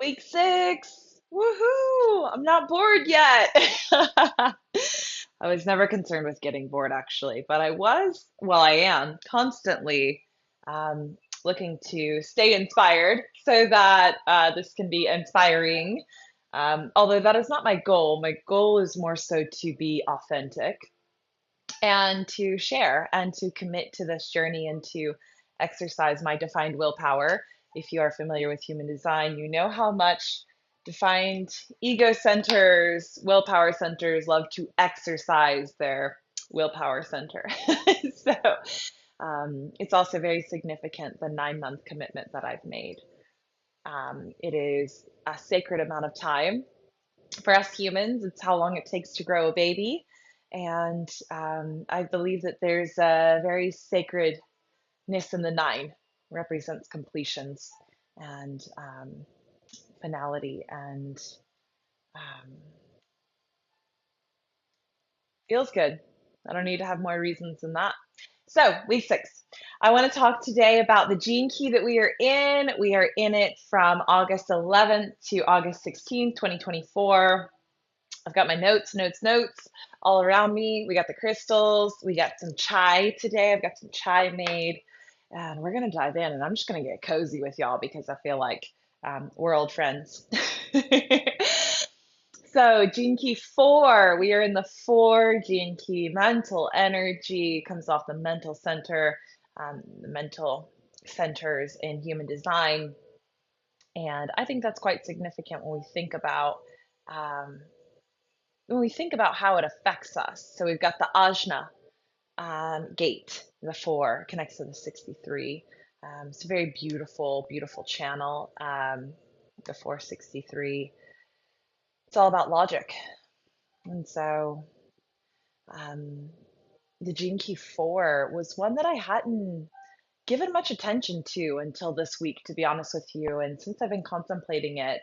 Week 6. Woohoo! I'm not bored yet. I was never concerned with getting bored, actually, but I am constantly looking to stay inspired so that this can be inspiring. Although that is not my goal. My goal is more so to be authentic and to share and to commit to this journey and to exercise my defined willpower. If you are familiar with human design, you know how much defined ego centers, willpower centers love to exercise their willpower center. So it's also very significant the 9 month commitment that I've made. It is a sacred amount of time for us humans. It's how long it takes to grow a baby. And I believe that there's a very sacredness in the nine, represents completions and finality, and um, feels good. I don't need to have more reasons than that. So, week 6. I want to talk today about the gene key that we are in. We are in it from August 11th to August 16th, 2024. I've got my notes all around me. We got the crystals. We got some chai today. I've got some chai made. And we're going to dive in. And I'm just going to get cozy with y'all because I feel like we're old friends. So, Gene Key 4, we are in the 4 Gene Key. Mental energy comes off the mental center, the mental centers in human design. And I think that's quite significant um, when we think about how it affects us. So we've got the ajna gate, the 4 connects to the 63. It's a very beautiful, beautiful channel. The 463. It's all about logic. And so um, the Gene Key 4 was one that I hadn't given much attention to until this week, to be honest with you. And since I've been contemplating it,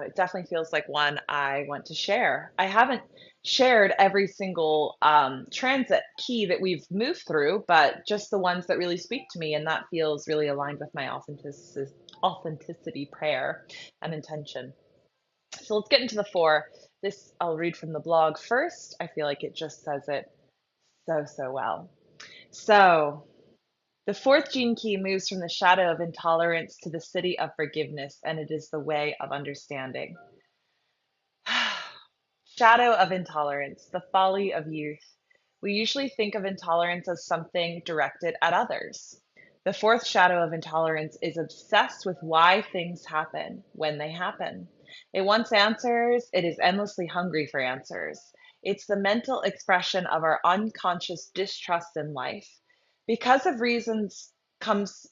it definitely feels like one I want to share. I haven't shared every single transit key that we've moved through, but just the ones that really speak to me. And that feels really aligned with my authenticity prayer and intention. So let's get into the 4. This I'll read from the blog first. I feel like it just says it so well. So, the 4th gene key moves from the shadow of intolerance to the siddhi of forgiveness, and it is the way of understanding. Shadow of intolerance, the folly of youth. We usually think of intolerance as something directed at others. The 4th shadow of intolerance is obsessed with why things happen when they happen. It wants answers, it is endlessly hungry for answers. It's the mental expression of our unconscious distrust in life. Because of reasons comes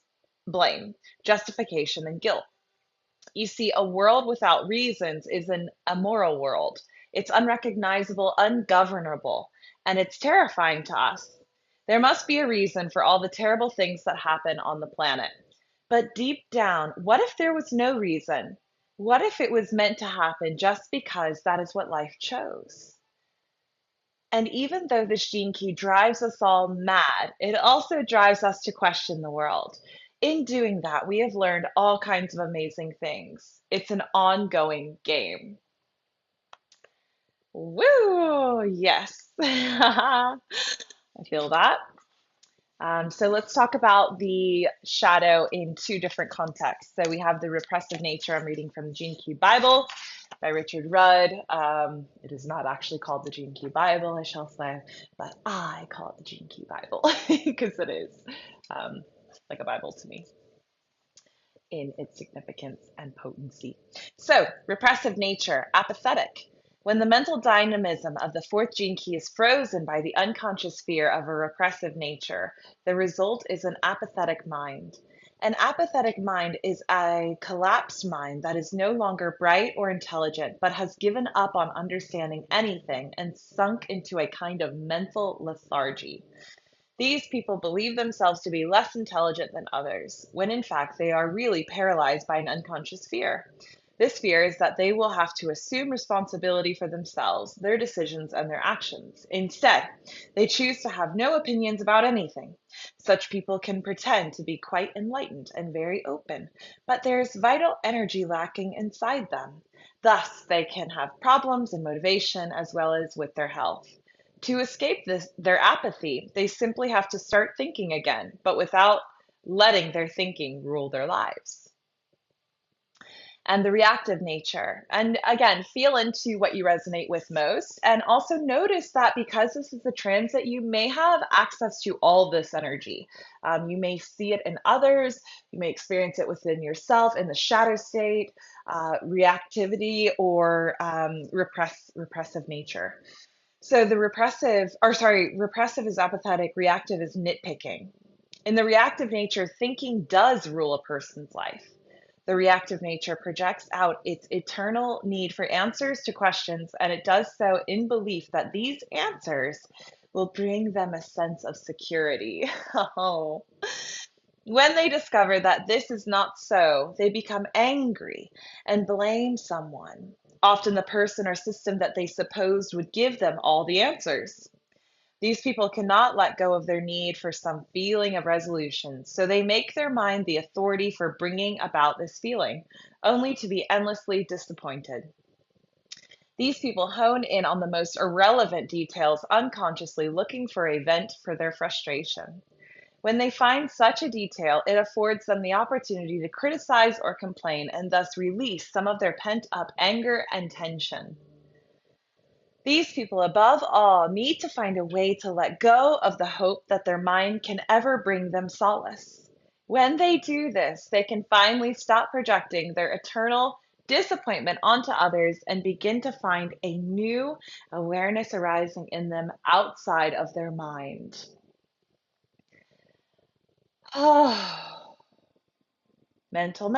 blame, justification, and guilt. You see, a world without reasons is an immoral world. It's unrecognizable, ungovernable, and it's terrifying to us. There must be a reason for all the terrible things that happen on the planet. But deep down, what if there was no reason? What if it was meant to happen just because that is what life chose? And even though this gene key drives us all mad, it also drives us to question the world. In doing that, we have learned all kinds of amazing things. It's an ongoing game. Woo! Yes. I feel that. So let's talk about the shadow in 2 different contexts. So we have the repressive nature. I'm reading from the Gene Key Bible by Richard Rudd. It is not actually called the Gene Key Bible, I shall say, but I call it the Gene Key Bible because it is um, like a Bible to me in its significance and potency. So, repressive nature, apathetic. When the mental dynamism of the 4th gene key is frozen by the unconscious fear of a repressive nature, the result is an apathetic mind. An apathetic mind is a collapsed mind that is no longer bright or intelligent, but has given up on understanding anything and sunk into a kind of mental lethargy. These people believe themselves to be less intelligent than others, when in fact they are really paralyzed by an unconscious fear. This fear is that they will have to assume responsibility for themselves, their decisions, and their actions. Instead, they choose to have no opinions about anything. Such people can pretend to be quite enlightened and very open, but there's vital energy lacking inside them. Thus, they can have problems in motivation as well as with their health. To escape their apathy, they simply have to start thinking again, but without letting their thinking rule their lives. And the reactive nature. And again, feel into what you resonate with most. And also notice that because this is a transit, you may have access to all this energy. You may see it in others, you may experience it within yourself in the shadow state, reactivity, or repressive nature. So the repressive is apathetic, reactive is nitpicking. In the reactive nature, thinking does rule a person's life. The reactive nature projects out its eternal need for answers to questions, and it does so in belief that these answers will bring them a sense of security. Oh. When they discover that this is not so, they become angry and blame someone, often the person or system that they supposed would give them all the answers. These people cannot let go of their need for some feeling of resolution, so they make their mind the authority for bringing about this feeling, only to be endlessly disappointed. These people hone in on the most irrelevant details unconsciously, looking for a vent for their frustration. When they find such a detail, it affords them the opportunity to criticize or complain and thus release some of their pent up anger and tension. These people, above all, need to find a way to let go of the hope that their mind can ever bring them solace. When they do this, they can finally stop projecting their eternal disappointment onto others and begin to find a new awareness arising in them outside of their mind. Oh, mental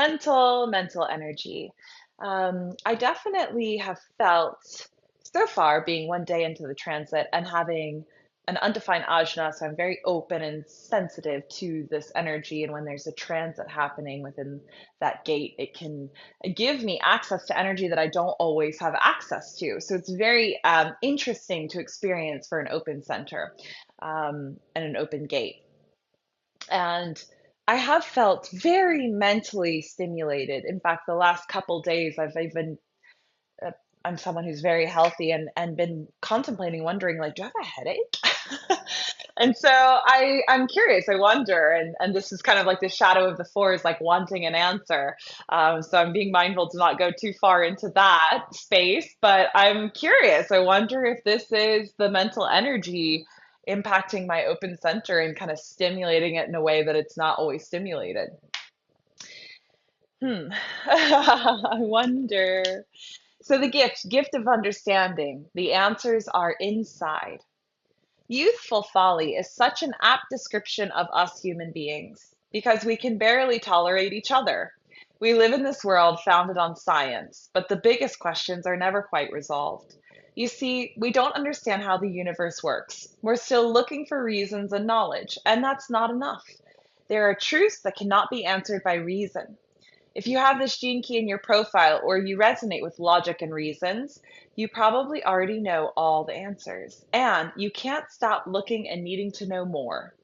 energy. I definitely have felt so far being one day into the transit and having an undefined ajna, so I'm very open and sensitive to this energy. And when there's a transit happening within that gate, it can give me access to energy that I don't always have access to. So it's very interesting to experience for an open center and an open gate. And I have felt very mentally stimulated. In fact, the last couple days, I've even uh, I'm someone who's very healthy and been contemplating, wondering like, do I have a headache? And so I'm curious. I wonder, and this is kind of like the shadow of the four is like wanting an answer. So I'm being mindful to not go too far into that space. But I'm curious. I wonder if this is the mental energy impacting my open center and kind of stimulating it in a way that it's not always stimulated. I wonder. So the gift of understanding, the answers are inside. Youthful folly is such an apt description of us human beings because we can barely tolerate each other. We live in this world founded on science, but the biggest questions are never quite resolved. You see, we don't understand how the universe works. We're still looking for reasons and knowledge, and that's not enough. There are truths that cannot be answered by reason. If you have this gene key in your profile or you resonate with logic and reasons, you probably already know all the answers. And you can't stop looking and needing to know more.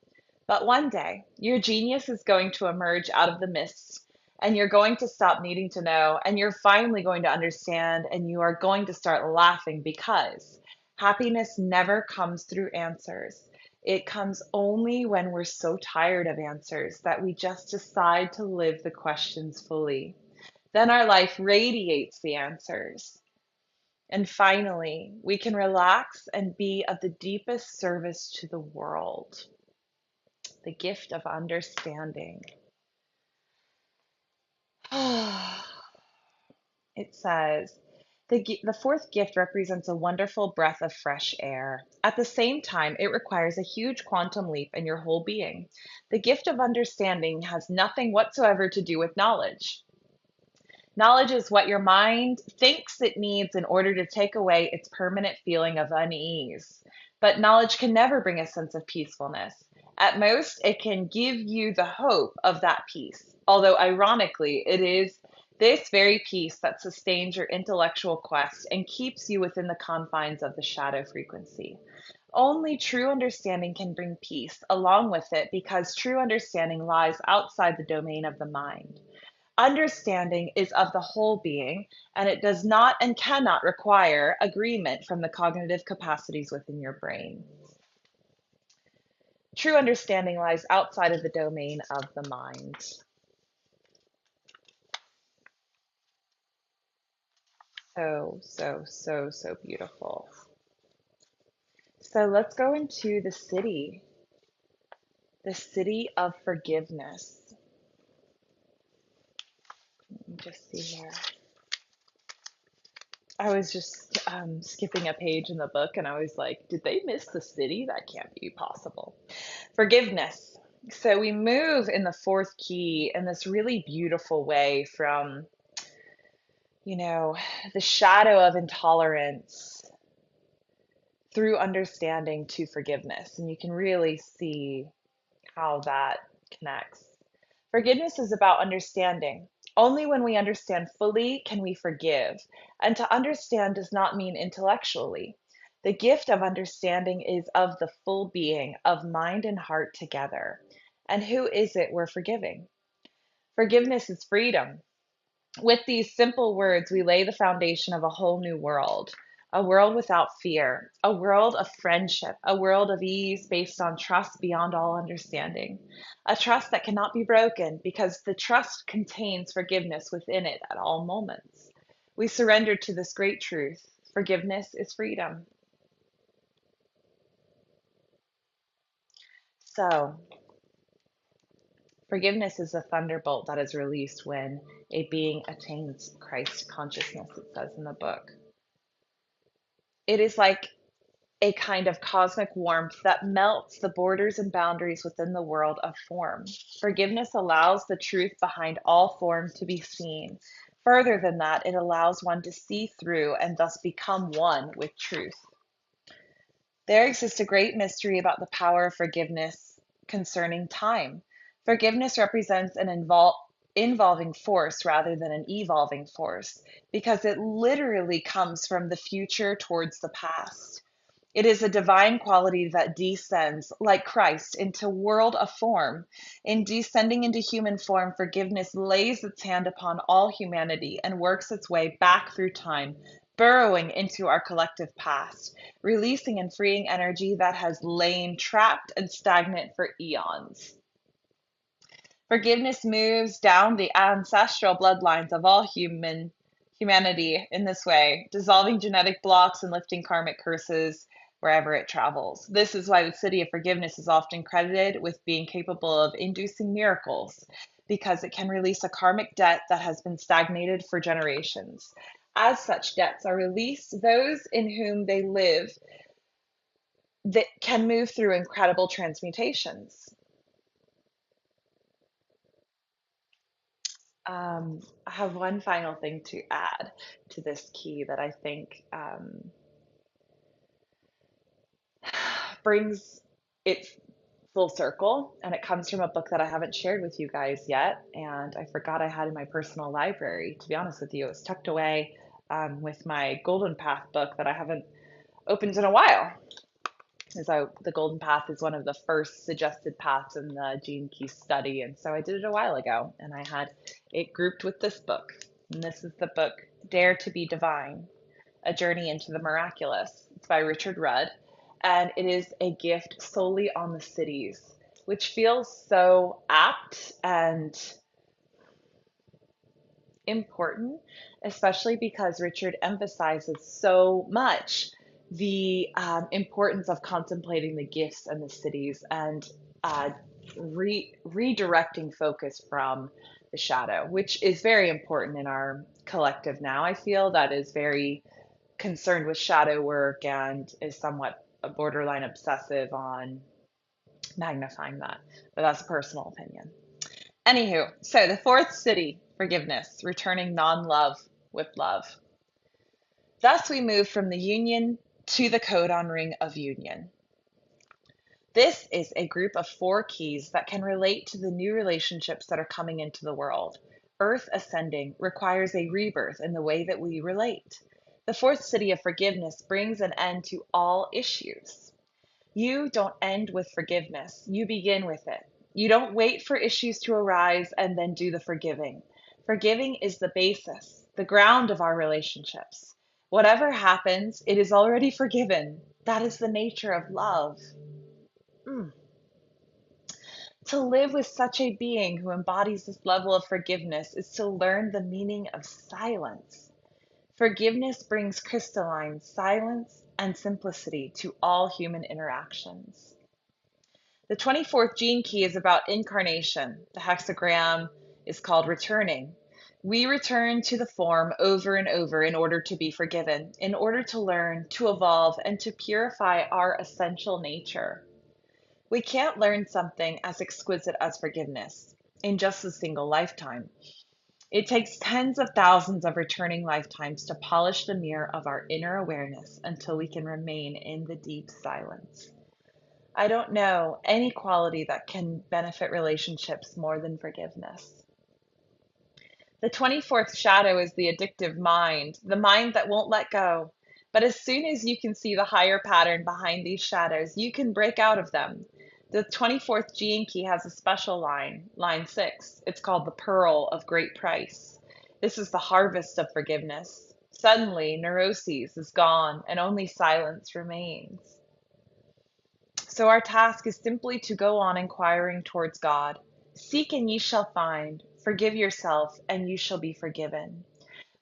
But one day, your genius is going to emerge out of the mists, and you're going to stop needing to know, and you're finally going to understand, and you are going to start laughing because happiness never comes through answers. It comes only when we're so tired of answers that we just decide to live the questions fully. Then our life radiates the answers. And finally, we can relax and be of the deepest service to the world. The gift of understanding. It says, the fourth gift represents a wonderful breath of fresh air. At the same time, it requires a huge quantum leap in your whole being. The gift of understanding has nothing whatsoever to do with knowledge. Knowledge is what your mind thinks it needs in order to take away its permanent feeling of unease. But knowledge can never bring a sense of peacefulness. At most, it can give you the hope of that peace, although ironically, it is This very peace that sustains your intellectual quest and keeps you within the confines of the shadow frequency. Only true understanding can bring peace along with it because true understanding lies outside the domain of the mind. Understanding is of the whole being, and it does not and cannot require agreement from the cognitive capacities within your brain. True understanding lies outside of the domain of the mind. So beautiful. So let's go into the city of forgiveness. Let me just see here. I was just skipping a page in the book and I was like, did they miss the city? That can't be possible. Forgiveness. So we move in the fourth key in this really beautiful way from, you know, the shadow of intolerance through understanding to forgiveness. And you can really see how that connects. Forgiveness is about understanding. Only when we understand fully can we forgive. And to understand does not mean intellectually. The gift of understanding is of the full being, of mind and heart together. And who is it we're forgiving? Forgiveness is freedom. With these simple words, we lay the foundation of a whole new world, a world without fear, a world of friendship, a world of ease based on trust beyond all understanding, a trust that cannot be broken because the trust contains forgiveness within it at all moments. We surrender to this great truth. Forgiveness is freedom. So, forgiveness is a thunderbolt that is released when a being attains Christ consciousness, it says in the book. It is like a kind of cosmic warmth that melts the borders and boundaries within the world of form. Forgiveness allows the truth behind all form to be seen. Further than that, it allows one to see through and thus become one with truth. There exists a great mystery about the power of forgiveness concerning time. Forgiveness represents an involving force rather than an evolving force because it literally comes from the future towards the past. It is a divine quality that descends, like Christ, into world of form. In descending into human form, forgiveness lays its hand upon all humanity and works its way back through time, burrowing into our collective past, releasing and freeing energy that has lain trapped and stagnant for eons. Forgiveness moves down the ancestral bloodlines of all humanity in this way, dissolving genetic blocks and lifting karmic curses wherever it travels. This is why the city of forgiveness is often credited with being capable of inducing miracles, because it can release a karmic debt that has been stagnated for generations. As such debts are released, those in whom they live that can move through incredible transmutations. I have one final thing to add to this key that I think brings it full circle, and it comes from a book that I haven't shared with you guys yet, and I forgot I had in my personal library. To be honest with you, it was tucked away with my Golden Path book that I haven't opened in a while. The Golden Path is one of the first suggested paths in the Gene Key study, and so I did it a while ago, and I had it grouped with this book. And this is the book Dare to be Divine: A Journey into the Miraculous. It's by Richard Rudd, and it is a gift solely on the cities, which feels so apt and important, especially because Richard emphasizes so much the importance of contemplating the gifts and the cities and redirecting focus from the shadow, which is very important in our collective now. I feel that is very concerned with shadow work and is somewhat a borderline obsessive on magnifying that, but that's a personal opinion. Anywho, so the fourth city, forgiveness, returning non love with love. Thus, we move from the union to the codon ring of union. This is a group of four keys that can relate to the new relationships that are coming into the world. Earth ascending requires a rebirth in the way that we relate. The fourth city of forgiveness brings an end to all issues. You don't end with forgiveness, you begin with it. You don't wait for issues to arise and then do the forgiving. Forgiving is the basis, the ground of our relationships. Whatever happens, it is already forgiven. That is the nature of love. Mm. To live with such a being who embodies this level of forgiveness is to learn the meaning of silence. Forgiveness brings crystalline silence and simplicity to all human interactions. The 24th gene key is about incarnation. The hexagram is called returning. We return to the form over and over in order to be forgiven, in order to learn, to evolve, and to purify our essential nature. We can't learn something as exquisite as forgiveness in just a single lifetime. It takes tens of thousands of returning lifetimes to polish the mirror of our inner awareness until we can remain in the deep silence. I don't know any quality that can benefit relationships more than forgiveness. The 24th shadow is the addictive mind, the mind that won't let go. But as soon as you can see the higher pattern behind these shadows, you can break out of them. The 24th gene key has a special line, line 6. It's called the pearl of great price. This is the harvest of forgiveness. Suddenly, neuroses is gone and only silence remains. So our task is simply to go on inquiring towards God. Seek and ye shall find. Forgive yourself and you shall be forgiven.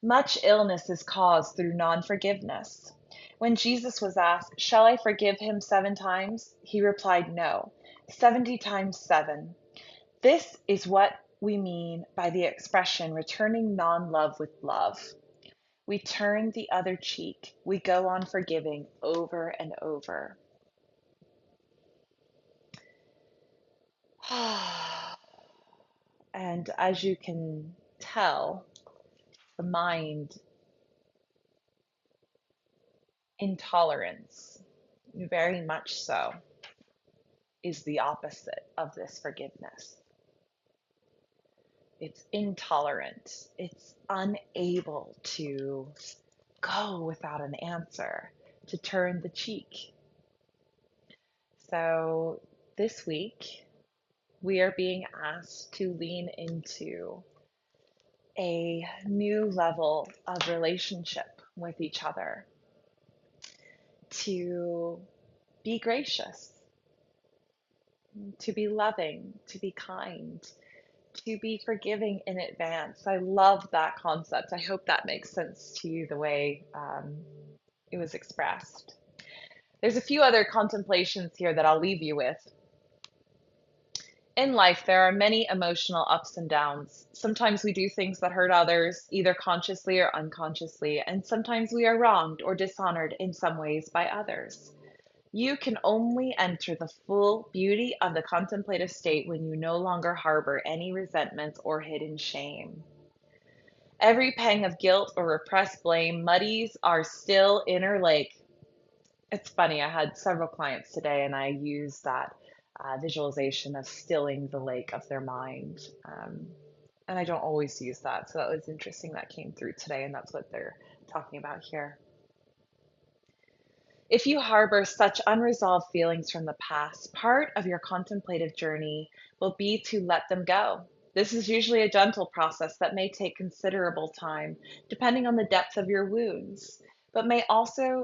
Much illness is caused through non-forgiveness. When Jesus was asked, "Shall I forgive him 7 times?" he replied, "No, 70 times 7." This is what we mean by the expression returning non-love with love. We turn the other cheek. We go on forgiving over and over. And as you can tell, the mind, intolerance, very much so, is the opposite of this forgiveness. It's intolerant. It's unable to go without an answer, to turn the cheek. So this week, we are being asked to lean into a new level of relationship with each other, to be gracious, to be loving, to be kind, to be forgiving in advance. I love that concept. I hope that makes sense to you the way it was expressed. There's a few other contemplations here that I'll leave you with. In life, there are many emotional ups and downs. Sometimes we do things that hurt others, either consciously or unconsciously, and sometimes we are wronged or dishonored in some ways by others. You can only enter the full beauty of the contemplative state when you no longer harbor any resentments or hidden shame. Every pang of guilt or repressed blame muddies our still inner lake. It's funny, I had several clients today and I used that visualization of stilling the lake of their mind. And I don't always use that, so that was interesting that came through today, and that's what they're talking about here. If you harbor such unresolved feelings from the past, part of your contemplative journey will be to let them go. This is usually a gentle process that may take considerable time, depending on the depth of your wounds, but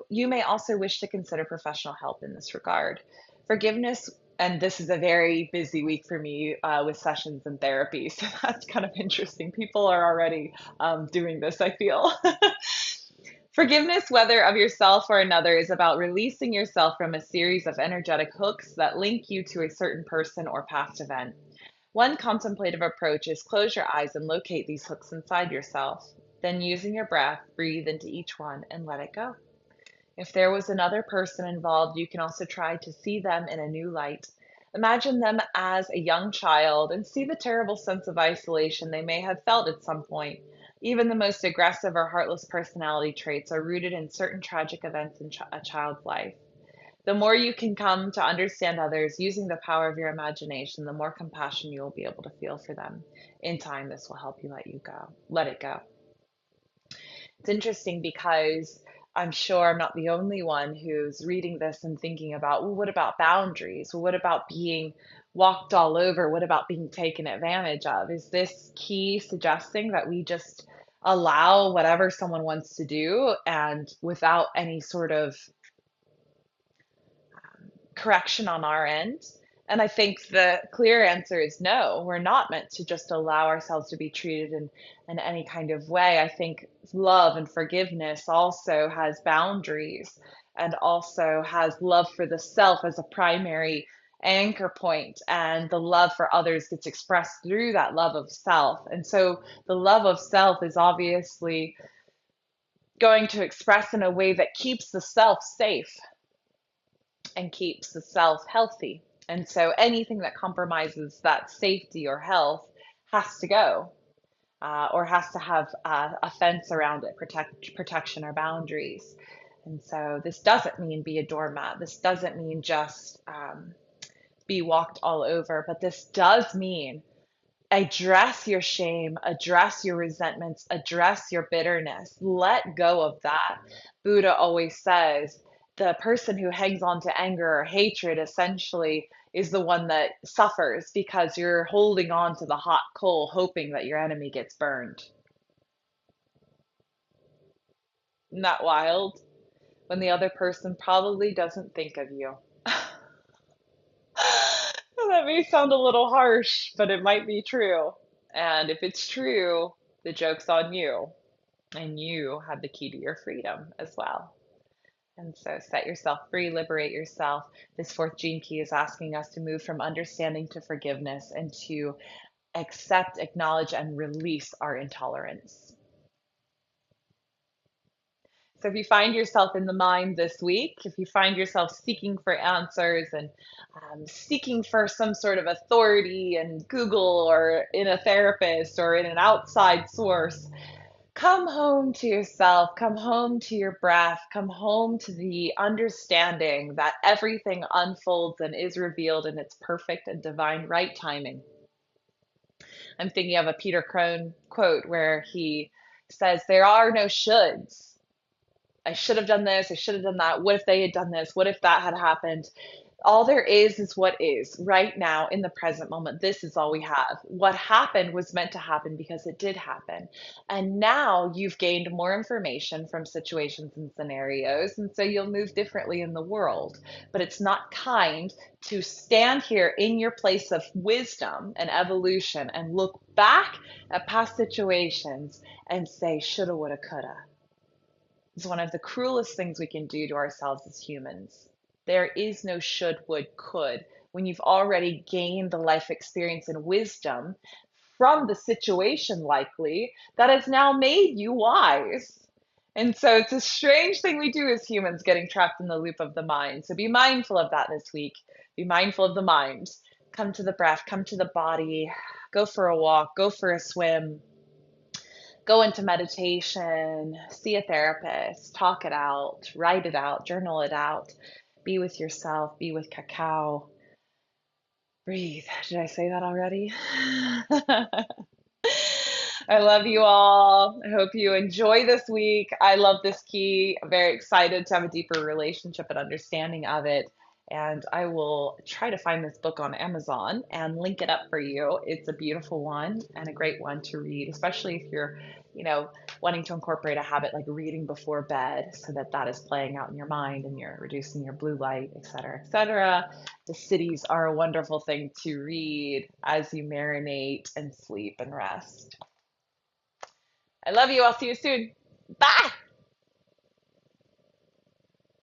you may also wish to consider professional help in this regard. Forgiveness, and this is a very busy week for me with sessions and therapy, so that's kind of interesting. People are already doing this, I feel. Forgiveness, whether of yourself or another, is about releasing yourself from a series of energetic hooks that link you to a certain person or past event. One contemplative approach is close your eyes and locate these hooks inside yourself. Then, using your breath, breathe into each one and let it go. If there was another person involved, you can also try to see them in a new light. Imagine them as a young child and see the terrible sense of isolation they may have felt at some point. Even the most aggressive or heartless personality traits are rooted in certain tragic events in a child's life. The more you can come to understand others using the power of your imagination, the more compassion you will be able to feel for them. In time, this will help you let it go. It's interesting because I'm sure I'm not the only one who's reading this and thinking about, well, what about boundaries? Well, what about being walked all over? What about being taken advantage of? Is this key suggesting that we just allow whatever someone wants to do and without any sort of correction on our end? And I think the clear answer is no, we're not meant to just allow ourselves to be treated in any kind of way. I think love and forgiveness also has boundaries and also has love for the self as a primary anchor point, and the love for others gets expressed through that love of self. And so the love of self is obviously going to express in a way that keeps the self safe and keeps the self healthy. And so anything that compromises that safety or health has to go, or has to have a fence around it, protection or boundaries. And so this doesn't mean be a doormat. This doesn't mean just be walked all over, but this does mean address your shame, address your resentments, address your bitterness. Let go of that. Buddha always says the person who hangs on to anger or hatred essentially is the one that suffers because you're holding on to the hot coal, hoping that your enemy gets burned. Isn't that wild? When the other person probably doesn't think of you. That may sound a little harsh, but it might be true. And if it's true, the joke's on you. And you have the key to your freedom as well. And so set yourself free, liberate yourself. This fourth gene key is asking us to move from understanding to forgiveness and to accept, acknowledge, and release our intolerance. So if you find yourself in the mind this week, if you find yourself seeking for answers and seeking for some sort of authority in Google or in a therapist or in an outside source, come home to yourself, come home to your breath, come home to the understanding that everything unfolds and is revealed in its perfect and divine right timing. I'm thinking of a Peter Crone quote where he says, "There are no shoulds. I should have done this, I should have done that. What if they had done this? What if that had happened?" All there is what is right now in the present moment. This is all we have. What happened was meant to happen because it did happen. And now you've gained more information from situations and scenarios. And so you'll move differently in the world. But it's not kind to stand here in your place of wisdom and evolution and look back at past situations and say, shoulda, woulda, coulda. It's one of the cruelest things we can do to ourselves as humans. There is no should, would, could when you've already gained the life experience and wisdom from the situation, likely, that has now made you wise. And so it's a strange thing we do as humans, getting trapped in the loop of the mind. So be mindful of that this week. Be mindful of the mind. Come to the breath, come to the body, go for a walk, go for a swim, go into meditation, see a therapist, talk it out, write it out, journal it out, be with yourself, be with cacao, breathe. Did I say that already? I love you all. I hope you enjoy this week. I love this key. I'm very excited to have a deeper relationship and understanding of it. And I will try to find this book on Amazon and link it up for you. It's a beautiful one and a great one to read, especially if you're, wanting to incorporate a habit like reading before bed so that that is playing out in your mind and you're reducing your blue light, et cetera, et cetera. The cities are a wonderful thing to read as you marinate and sleep and rest. I love you. I'll see you soon. Bye.